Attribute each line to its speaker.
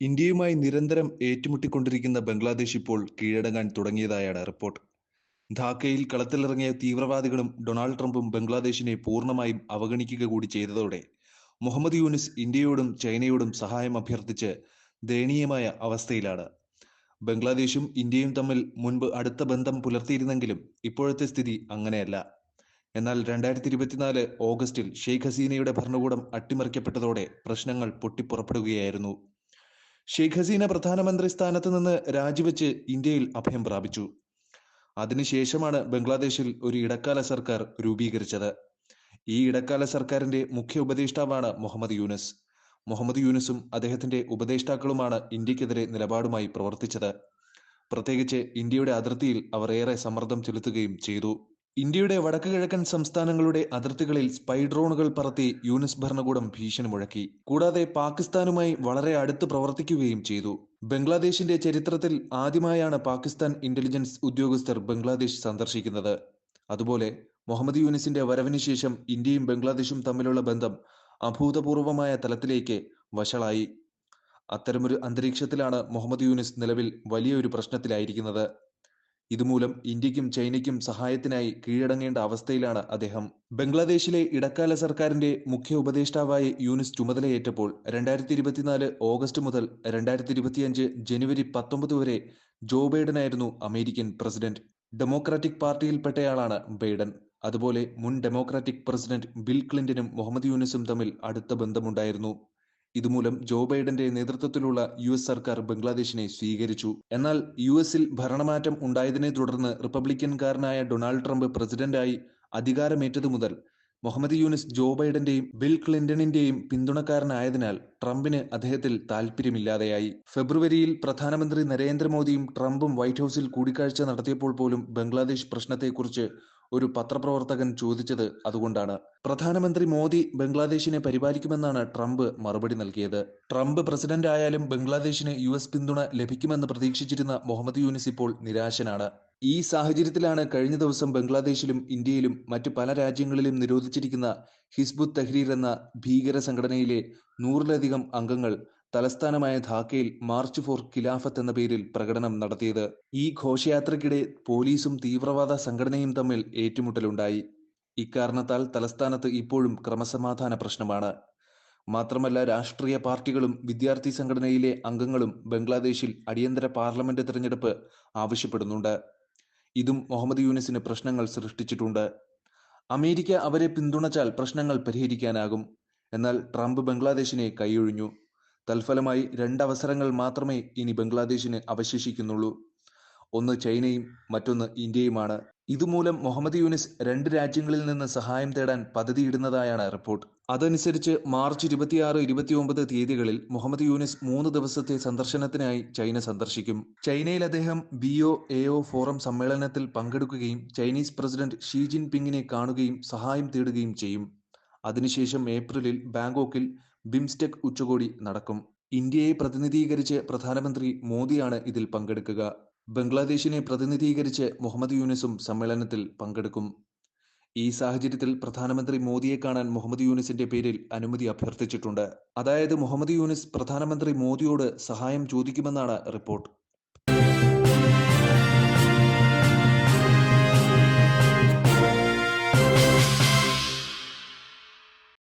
Speaker 1: ഇന്ത്യയുമായി നിരന്തരം ഏറ്റുമുട്ടിക്കൊണ്ടിരിക്കുന്ന ബംഗ്ലാദേശ് ഇപ്പോൾ കീഴടങ്ങാൻ തുടങ്ങിയതായാണ് റിപ്പോർട്ട്. ധാക്കയിൽ കളത്തിലിറങ്ങിയ തീവ്രവാദികളും ഡൊണാൾഡ് ട്രംപും ബംഗ്ലാദേശിനെ പൂർണ്ണമായും അവഗണിക്കുക കൂടി ചെയ്തതോടെ മുഹമ്മദ് യൂനിസ് ഇന്ത്യയോടും ചൈനയോടും സഹായം അഭ്യർത്ഥിച്ച് ദയനീയമായ അവസ്ഥയിലാണ്. ബംഗ്ലാദേശും ഇന്ത്യയും തമ്മിൽ മുൻപ് അടുത്ത ബന്ധം പുലർത്തിയിരുന്നെങ്കിലും ഇപ്പോഴത്തെ സ്ഥിതി അങ്ങനെയല്ല. എന്നാൽ 2024 ഓഗസ്റ്റിൽ ഷെയ്ഖ് ഹസീനയുടെ ഭരണകൂടം അട്ടിമറിക്കപ്പെട്ടതോടെ പ്രശ്നങ്ങൾ പൊട്ടിപ്പുറപ്പെടുകയായിരുന്നു. ഷെയ്ഖ് ഹസീന പ്രധാനമന്ത്രി സ്ഥാനത്ത് നിന്ന് രാജിവെച്ച് ഇന്ത്യയിൽ അഭയം പ്രാപിച്ചു. അതിനുശേഷമാണ് ബംഗ്ലാദേശിൽ ഒരു ഇടക്കാല സർക്കാർ രൂപീകരിച്ചത്. ഈ ഇടക്കാല സർക്കാരിന്റെ മുഖ്യ ഉപദേഷ്ടാവാണ് മുഹമ്മദ് യൂനിസ്. മുഹമ്മദ് യൂനിസും അദ്ദേഹത്തിന്റെ ഉപദേഷ്ടാക്കളുമാണ് ഇന്ത്യക്കെതിരെ നിലപാടുമായി പ്രവർത്തിച്ചത്. പ്രത്യേകിച്ച് ഇന്ത്യയുടെ അതിർത്തിയിൽ അവർ ഏറെ സമ്മർദ്ദം ചെലുത്തുകയും ചെയ്തു. ഇന്ത്യയുടെ വടക്ക് കിഴക്കൻ സംസ്ഥാനങ്ങളുടെ അതിർത്തികളിൽ സ്പൈ ഡ്രോണുകൾ പറത്തി യൂനിസ് ഭരണകൂടം ഭീഷണി മുഴക്കി. കൂടാതെ പാകിസ്ഥാനുമായി വളരെ അടുത്ത് പ്രവർത്തിക്കുകയും ചെയ്തു. ബംഗ്ലാദേശിന്റെ ചരിത്രത്തിൽ ആദ്യമായാണ് പാകിസ്ഥാൻ ഇന്റലിജൻസ് ഉദ്യോഗസ്ഥർ ബംഗ്ലാദേശ് സന്ദർശിക്കുന്നത്. അതുപോലെ മുഹമ്മദ് യൂനിസിന്റെ വരവിന് ശേഷം ഇന്ത്യയും ബംഗ്ലാദേശും തമ്മിലുള്ള ബന്ധം അഭൂതപൂർവമായ തലത്തിലേക്ക് വഷളായി. അത്തരമൊരു അന്തരീക്ഷത്തിലാണ് മുഹമ്മദ് യൂനിസ് നിലവിൽ വലിയൊരു പ്രശ്നത്തിലായിരിക്കുന്നത്. ഇതുമൂലം ഇന്ത്യക്കും ചൈനയ്ക്കും സഹായത്തിനായി കീഴടങ്ങേണ്ട അവസ്ഥയിലാണ് അദ്ദേഹം. ബംഗ്ലാദേശിലെ ഇടക്കാല സർക്കാരിന്റെ മുഖ്യ ഉപദേഷ്ടാവായി യൂനിസ് ചുമതലയേറ്റപ്പോൾ 2024 ഓഗസ്റ്റ് മുതൽ 2025 ജനുവരി 19 വരെ ജോ ബൈഡനായിരുന്നു അമേരിക്കൻ പ്രസിഡന്റ്. ഡെമോക്രാറ്റിക് പാർട്ടിയിൽപ്പെട്ടയാളാണ് ബൈഡൻ. അതുപോലെ മുൻ ഡെമോക്രാറ്റിക് പ്രസിഡന്റ് ബിൽ ക്ലിന്റനും മുഹമ്മദ് യൂനിസും തമ്മിൽ അടുത്ത ബന്ധമുണ്ടായിരുന്നു. ഇതുമൂലം ജോ ബൈഡന്റെ നേതൃത്വത്തിലുള്ള US സർക്കാർ ബംഗ്ലാദേശിനെ സ്വീകരിച്ചു. എന്നാൽ US ഭരണമാറ്റം ഉണ്ടായതിനെ തുടർന്ന് റിപ്പബ്ലിക്കൻകാരനായ ഡൊണാൾഡ് ട്രംപ് പ്രസിഡന്റായി അധികാരമേറ്റതു മുതൽ മുഹമ്മദ് യൂനിസ് ജോ ബൈഡന്റെയും ബിൽ ക്ലിന്റണിന്റെയും പിന്തുണക്കാരനായതിനാൽ ട്രംപിന് അദ്ദേഹത്തിൽ താൽപ്പര്യമില്ലാതെയായി. ഫെബ്രുവരിയിൽ പ്രധാനമന്ത്രി നരേന്ദ്രമോദിയും ട്രംപും വൈറ്റ് ഹൌസിൽ കൂടിക്കാഴ്ച നടത്തിയപ്പോൾ പോലും ബംഗ്ലാദേശ് പ്രശ്നത്തെക്കുറിച്ച് ഒരു പത്രപ്രവർത്തകൻ ചോദിച്ചത് അതുകൊണ്ടാണ്. പ്രധാനമന്ത്രി മോദി ബംഗ്ലാദേശിനെ പരിപാലിക്കുമെന്നാണ് ട്രംപ് മറുപടി നൽകിയത്. ട്രംപ് പ്രസിഡന്റ് ആയാലും ബംഗ്ലാദേശിന് US പിന്തുണ ലഭിക്കുമെന്ന് പ്രതീക്ഷിച്ചിരുന്ന മുഹമ്മദ് യൂനിസ് ഇപ്പോൾ നിരാശനാണ്. ഈ സാഹചര്യത്തിലാണ് കഴിഞ്ഞ ദിവസം ബംഗ്ലാദേശിലും ഇന്ത്യയിലും മറ്റു പല രാജ്യങ്ങളിലും നിരോധിച്ചിരിക്കുന്ന ഹിസ്ബുത്ത് തഹ്രീർ എന്ന ഭീകര സംഘടനയിലെ 100-ലധികം അംഗങ്ങൾ തലസ്ഥാനമായ ധാക്കയിൽ മാർച്ച് ഫോർ ഖിലാഫത്ത് എന്ന പേരിൽ പ്രകടനം നടത്തിയത്. ഈ ഘോഷയാത്രയ്ക്കിടെ പോലീസും തീവ്രവാദ സംഘടനയും തമ്മിൽ ഏറ്റുമുട്ടലുണ്ടായി. ഇക്കാരണത്താൽ തലസ്ഥാനത്ത് ഇപ്പോഴും ക്രമസമാധാന പ്രശ്നമാണ്. മാത്രമല്ല, രാഷ്ട്രീയ പാർട്ടികളും വിദ്യാർത്ഥി സംഘടനയിലെ അംഗങ്ങളും ബംഗ്ലാദേശിൽ അടിയന്തര പാർലമെന്റ് തിരഞ്ഞെടുപ്പ് ആവശ്യപ്പെടുന്നുണ്ട്. ഇതും മുഹമ്മദ് യൂനിസിന് പ്രശ്നങ്ങൾ സൃഷ്ടിച്ചിട്ടുണ്ട്. അമേരിക്ക അവരെ പിന്തുണച്ചാൽ പ്രശ്നങ്ങൾ പരിഹരിക്കാനാകും. എന്നാൽ ട്രംപ് ബംഗ്ലാദേശിനെ കൈയൊഴിഞ്ഞു. തൽഫലമായി 2 അവസരങ്ങൾ മാത്രമേ ഇനി ബംഗ്ലാദേശിന് അവശേഷിക്കുന്നുള്ളൂ. ഒന്ന് ചൈനയും മറ്റൊന്ന് ഇന്ത്യയുമാണ്. ഇതുമൂലം മുഹമ്മദ് യൂനിസ് 2 രാജ്യങ്ങളിൽ നിന്ന് സഹായം തേടാൻ പദ്ധതിയിടുന്നതായാണ് റിപ്പോർട്ട്. അതനുസരിച്ച് മാർച്ച് 26, 29 തീയതികളിൽ മുഹമ്മദ് യൂനിസ് 3 ദിവസത്തെ സന്ദർശനത്തിനായി ചൈന സന്ദർശിക്കും. ചൈനയിൽ അദ്ദേഹം BOAO ഫോറം സമ്മേളനത്തിൽ പങ്കെടുക്കുകയും ചൈനീസ് പ്രസിഡന്റ് ഷീ ജിൻപിങ്ങിനെ കാണുകയും സഹായം തേടുകയും ചെയ്യും. അതിനുശേഷം ഏപ്രിലിൽ ബാങ്കോക്കിൽ ബിംസ്റ്റെക് ഉച്ചകോടി നടക്കും. ഇന്ത്യയെ പ്രതിനിധീകരിച്ച് പ്രധാനമന്ത്രി മോദിയാണ് ഇതിൽ പങ്കെടുക്കുക. ബംഗ്ലാദേശിനെ പ്രതിനിധീകരിച്ച് മുഹമ്മദ് യൂനിസും സമ്മേളനത്തിൽ പങ്കെടുക്കും. ഈ സാഹചര്യത്തിൽ പ്രധാനമന്ത്രി മോദിയെ കാണാൻ മുഹമ്മദ് യൂനിസിന്റെ പേരിൽ അനുമതി അഭ്യർത്ഥിച്ചിട്ടുണ്ട്. അതായത് മുഹമ്മദ് യൂനിസ് പ്രധാനമന്ത്രി മോദിയോട് സഹായം ചോദിക്കുമെന്നാണ് റിപ്പോർട്ട്.